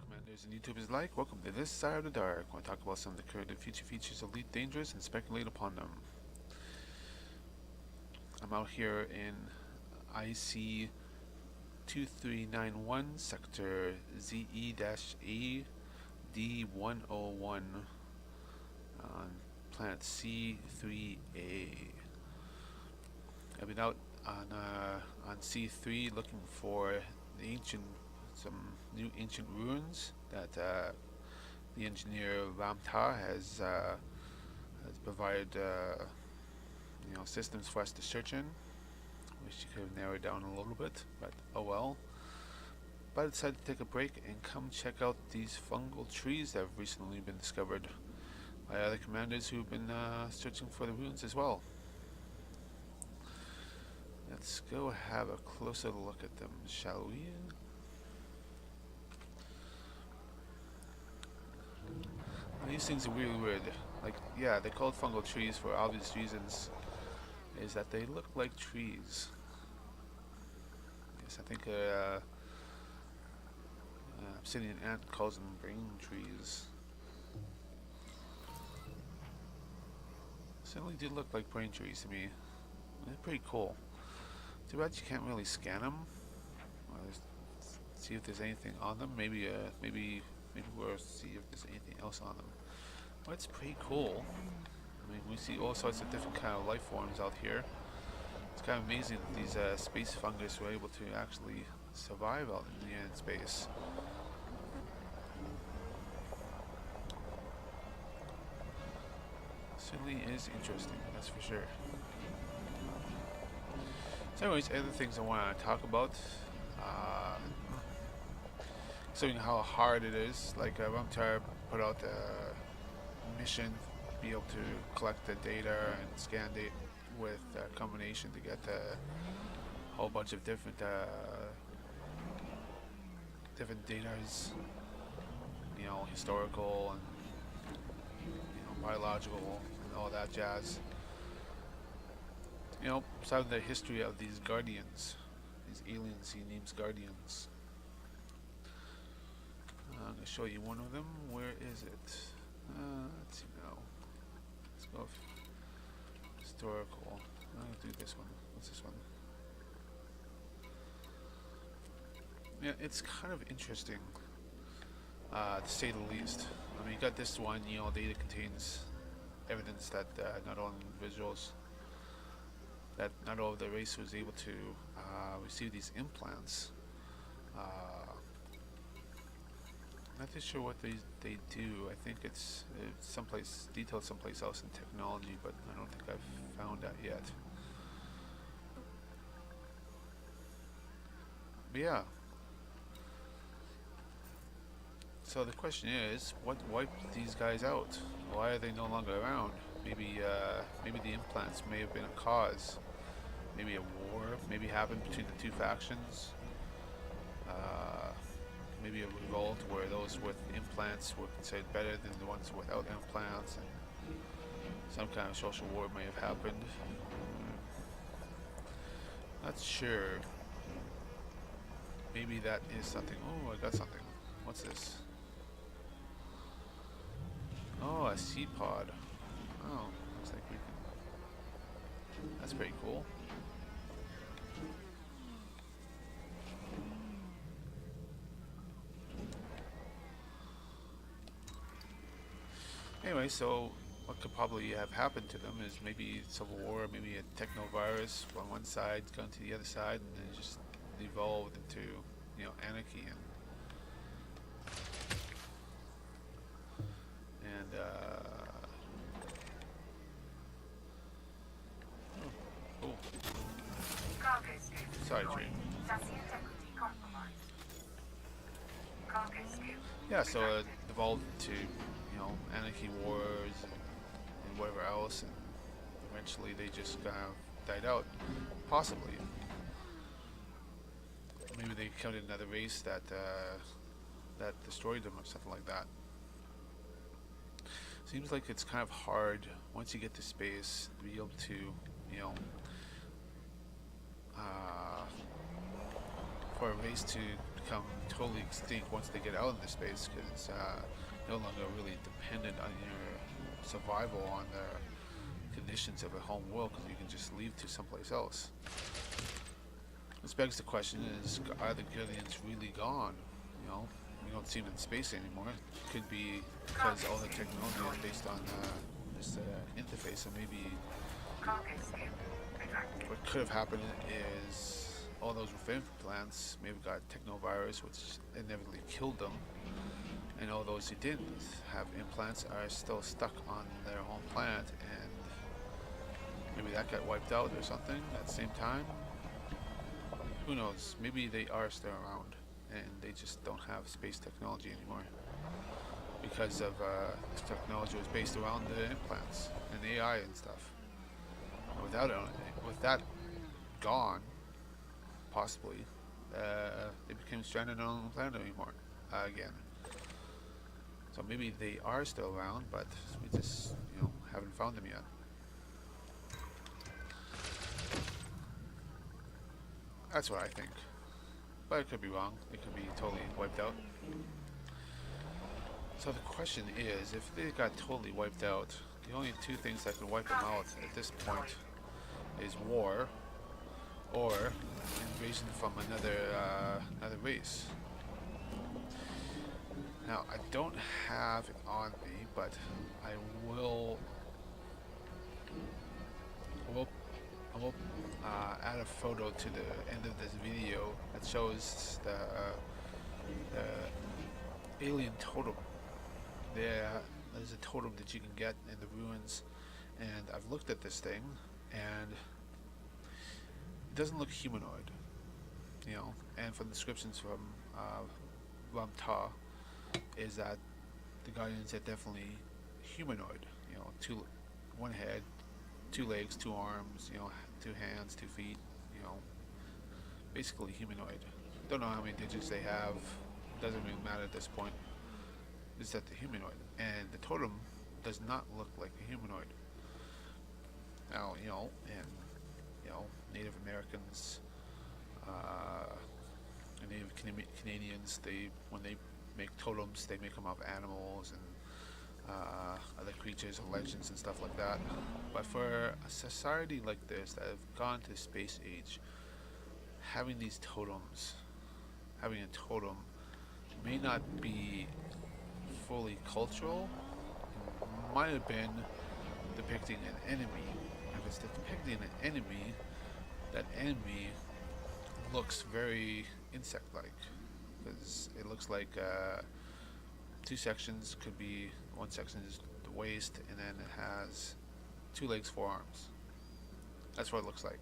Commanders and YouTubers alike, welcome to This Side of the Dark. I want to talk about some of the current and future features of Elite Dangerous and speculate upon them. I'm out here in IC 2391, Sector ZE-AD101 on planet C3A. I've been out on C3 looking for some new ancient ruins that the engineer Ramta has provided systems for us to search in. Wish you could have narrowed down a little bit, but oh well. But I decided to take a break and come check out these fungal trees that have recently been discovered by other commanders who've been searching for the ruins as well. Let's go have a closer look at them, shall we? These things are really weird. Like, yeah, they call it fungal trees for obvious reasons. Is that they look like trees. Yes, I think obsidian ant calls them brain trees. Certainly do look like brain trees to me. They're pretty cool. Too bad you can't really scan them. See if there's anything on them. Maybe we'll see if there's anything else on them. Well, it's pretty cool. I mean, we see all sorts of different kind of life forms out here. It's kind of amazing that these space fungus were able to actually survive out in space. Certainly is interesting, that's for sure. So anyways, other things I want to talk about. Showing how hard it is. Like Rumtar put out a mission to be able to collect the data and scan it with a combination to get a whole bunch of different datas, historical and biological and all that jazz. Some of the history of these guardians, these aliens he names guardians. I'm going to show you one of them. Where is it? Let's see now. Let's go historical. I'm going to do this one. What's this one? Yeah, it's kind of interesting, to say the least. I mean, you got this one, data contains evidence that not all individuals, that not all of the race was able to receive these implants. Not too sure what they do. I think it's detailed someplace else in technology, but I don't think I've found that yet. But yeah. So the question is, what wiped these guys out? Why are they no longer around? Maybe the implants may have been a cause. Maybe a war maybe happened between the two factions. Maybe a revolt where those with implants were considered better than the ones without implants, and some kind of social war may have happened. Not sure. Maybe that is something. Oh, I got something. What's this? Oh, a seed pod. Oh, looks like we can. That's pretty cool. Anyway, so what could probably have happened to them is maybe civil war, maybe a techno-virus on one side going to the other side, and then it just evolved into, anarchy and oh, sorry, tree. Yeah, so it evolved into anarchy wars and whatever else, and eventually they just kind of died out. Possibly. Maybe they counted another race that destroyed them or something like that. Seems like it's kind of hard once you get to space to be able to, for a race to become totally extinct once they get out into space, because no longer really dependent on your survival on the conditions of a home world, because you can just leave to someplace else. This begs the question: is are the Guardians really gone? You know, we don't see them in space anymore. It could be because all the technology is based on this interface, and maybe what could have happened is all those with implants maybe got technovirus, which inevitably killed them, and all those who didn't have implants are still stuck on their home planet, and maybe that got wiped out or something at the same time. Who knows? Maybe they are still around, and they just don't have space technology anymore, because of this technology was based around the implants and AI and stuff. And with that gone, possibly, they became stranded on the planet anymore again. So maybe they are still around, but we just haven't found them yet. That's what I think, but it could be wrong. It could be totally wiped out. So the question is, if they got totally wiped out, the only two things that can wipe them out at this point is war or invasion from another race. Now, I don't have it on me, but I will add a photo to the end of this video that shows the alien totem. There's a totem that you can get in the ruins, and I've looked at this thing, and it doesn't look humanoid, and from the descriptions from Ramta is that the Guardians are definitely humanoid, one head, two legs, two arms, two hands, 2 feet, basically humanoid. Don't know how many digits they have, doesn't really matter at this point. Is that the humanoid, and the totem does not look like a humanoid. Now, Native Americans, and Native Canadians, when they make totems, they make them of animals and other creatures and legends and stuff like that. But for a society like this that have gone to space age, having a totem may not be fully cultural. Might have been depicting an enemy. If it's depicting an enemy, that enemy looks very insect-like, because it looks like two sections. Could be one section is the waist, and then it has 2 legs, 4 arms. That's what it looks like.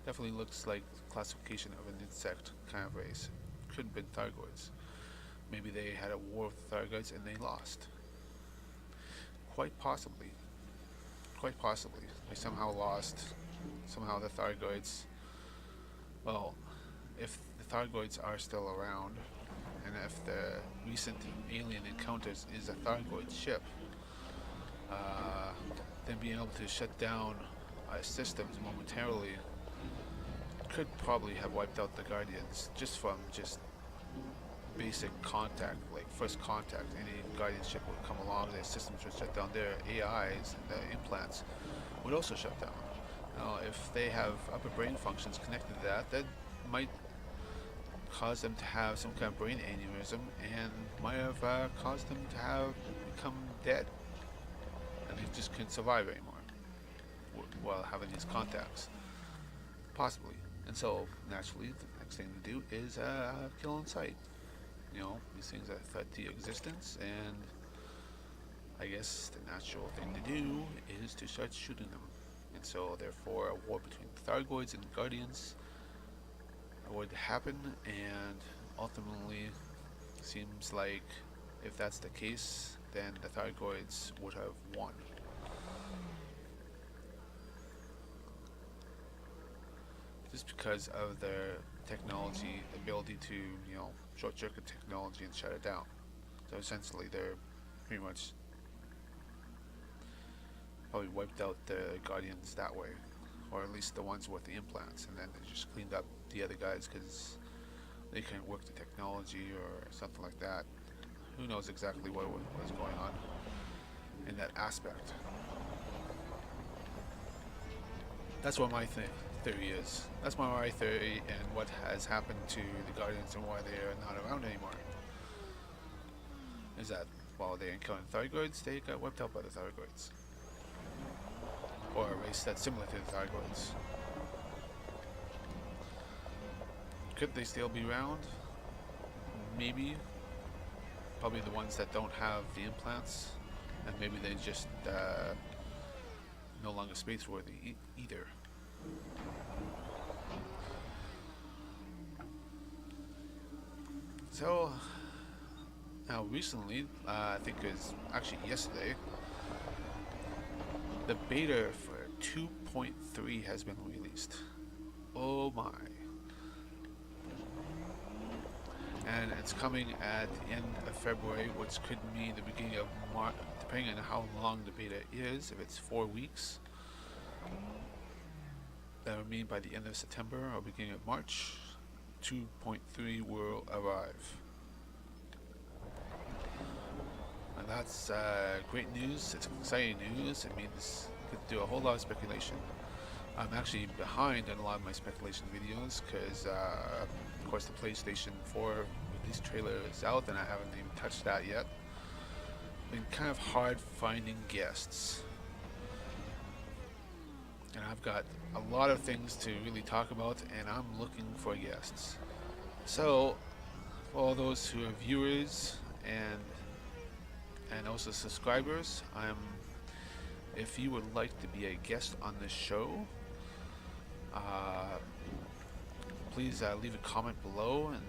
Definitely looks like classification of an insect kind of race. Could have been Thargoids. Maybe they had a war with the Thargoids and they lost. Quite possibly. They somehow lost. Somehow the Thargoids. Well, if the Thargoids are still around, and if the recent alien encounters is a Thargoid ship, then being able to shut down systems momentarily could probably have wiped out the Guardians just from basic contact, like first contact. Any Guardian ship would come along, their systems would shut down, their AIs and the implants would also shut down. Now, if they have upper brain functions connected to that might cause them to have some kind of brain aneurysm, and might have caused them to become dead, and they just couldn't survive anymore while having these contacts, possibly. And so, naturally, the next thing to do is kill on sight. These things are a threat to your existence, and I guess the natural thing to do is to start shooting them. And so, therefore, a war between the Thargoids and the Guardians would happen, and ultimately, seems like if that's the case, then the Thargoids would have won. Just because of their technology, ability to, short-circuit technology and shut it down. So essentially, they're pretty much probably wiped out the Guardians that way, or at least the ones with the implants, and then they just cleaned up the other guys, because they couldn't work the technology or something like that. Who knows exactly what was going on in that aspect. That's what my theory is. That's my theory, and what has happened to the Guardians and why they are not around anymore. Is that while they encountered Thargoids, they got wiped out by the Thargoids. Or a race that's similar to the Thargoids. Could they still be around? Maybe. Probably the ones that don't have the implants, and maybe they just no longer space worthy either. So now recently, I think it was actually yesterday, the beta for 2.3 has been released. Oh my. And it's coming at the end of February, which could mean the beginning of March, depending on how long the beta is. If it's 4 weeks, that would mean by the end of September or beginning of March, 2.3 will arrive. And that's great news. It's exciting news. It means you could do a whole lot of speculation. I'm actually behind on a lot of my speculation videos because, of course, the PlayStation 4 release trailer is out and I haven't even touched that yet. Been kind of hard finding guests. And I've got a lot of things to really talk about, and I'm looking for guests. So, for all those who are viewers and also subscribers, if you would like to be a guest on this show, please leave a comment below and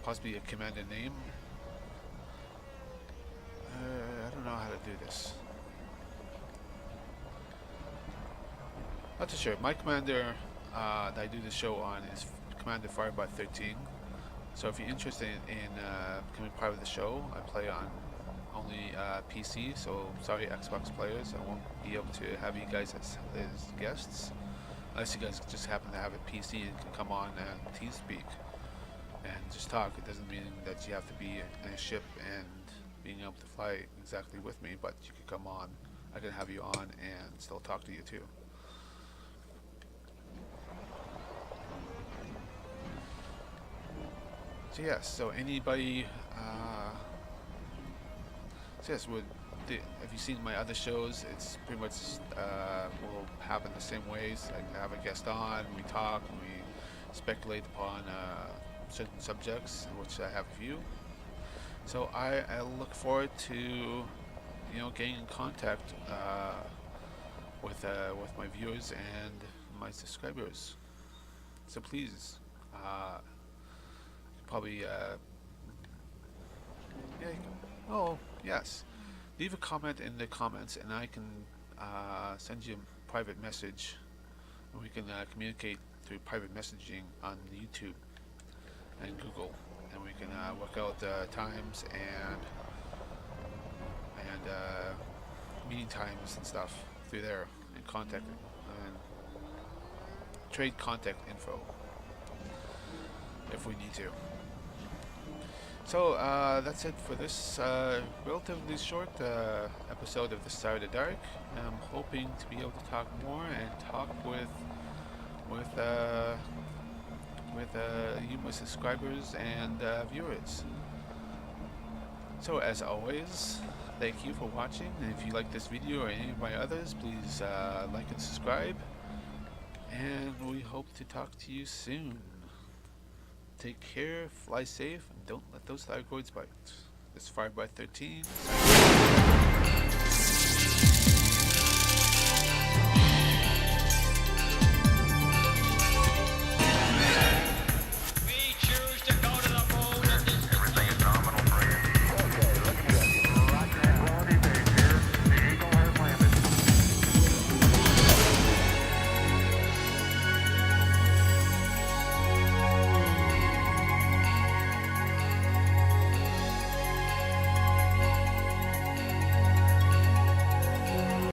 possibly a commanded name. I don't know how to do this. Not too sure. My commander that I do the show on is Commander Firebot 13. So if you're interested in becoming part of the show, I play on only PC. So sorry, Xbox players, I won't be able to have you guys as guests, unless you guys just happen to have a PC and can come on and TeamSpeak and just talk. It doesn't mean that you have to be in a ship and being able to fly exactly with me, but you could come on. I can have you on and still talk to you too. So yes, so anybody, so yes, have you seen my other shows? It's pretty much will happen the same ways. I have a guest on, we talk, we speculate upon certain subjects, which I have a few. So I look forward to, getting in contact with my viewers and my subscribers. So please. Probably, yes. Leave a comment in the comments and I can send you a private message. And we can communicate through private messaging on YouTube and Google. And we can work out times and meeting times and stuff through there and contact and trade contact info if we need to. So that's it for this relatively short episode of The Star of the Dark. I'm hoping to be able to talk more and talk with you, my subscribers and viewers. So as always, thank you for watching. And if you like this video or any of my others, please like and subscribe. And we hope to talk to you soon. Take care, fly safe, and don't let those thyroids bite. This is Firebot 13.